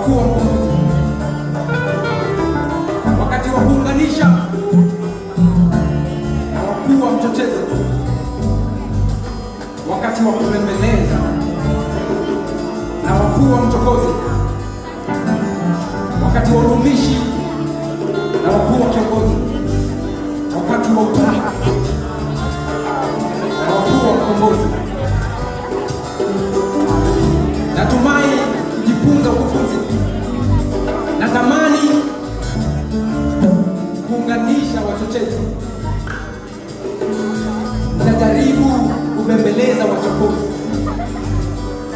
wakuu wa mkufunzi, wakati wa kuunganisha na wakuu wa mchochezi, wakati wa kubembeleza na wakuu wa mchokozi, wakati wa utumishi na wakuu wa kiongozi, wakati wa utaha na wakuu wa mkombozi. Natumai kujifunza ukufunzi. Natamani kuunganisha wachochezi. Nitajaribu kubembeleza wachokozi.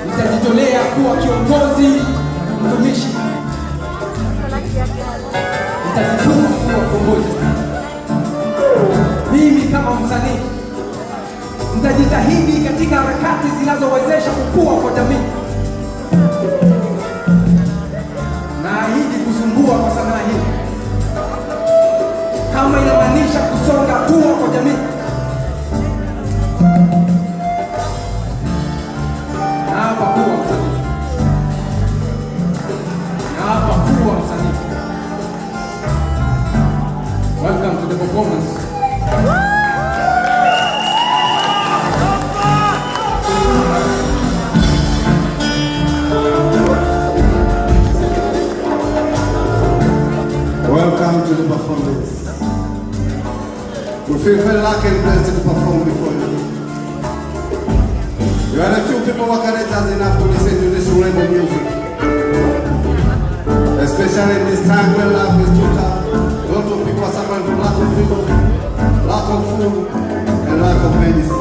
Nitajitolea kuwa kiongozi mtumishi. Nitajituma kuwa mkombozi. Mimi kama msanii nitajitahidi katika harakati zinazowezesha kukua kwa jamii. Naahidi kusumbua kwa sanaa hii kama inamaanisha kusonga hatua kwa jamii. Naapa kuwa msanii. Naapa kuwa msanii. Welcome to the performance. Welcome to the performance. We feel very lucky and blessed to perform before you. You are a few people who are courageous enough to listen to this rainbow music. Especially in this time when life is too tough. A lot of people are suffering from lack of freedom, lack of food, and lack of medicine.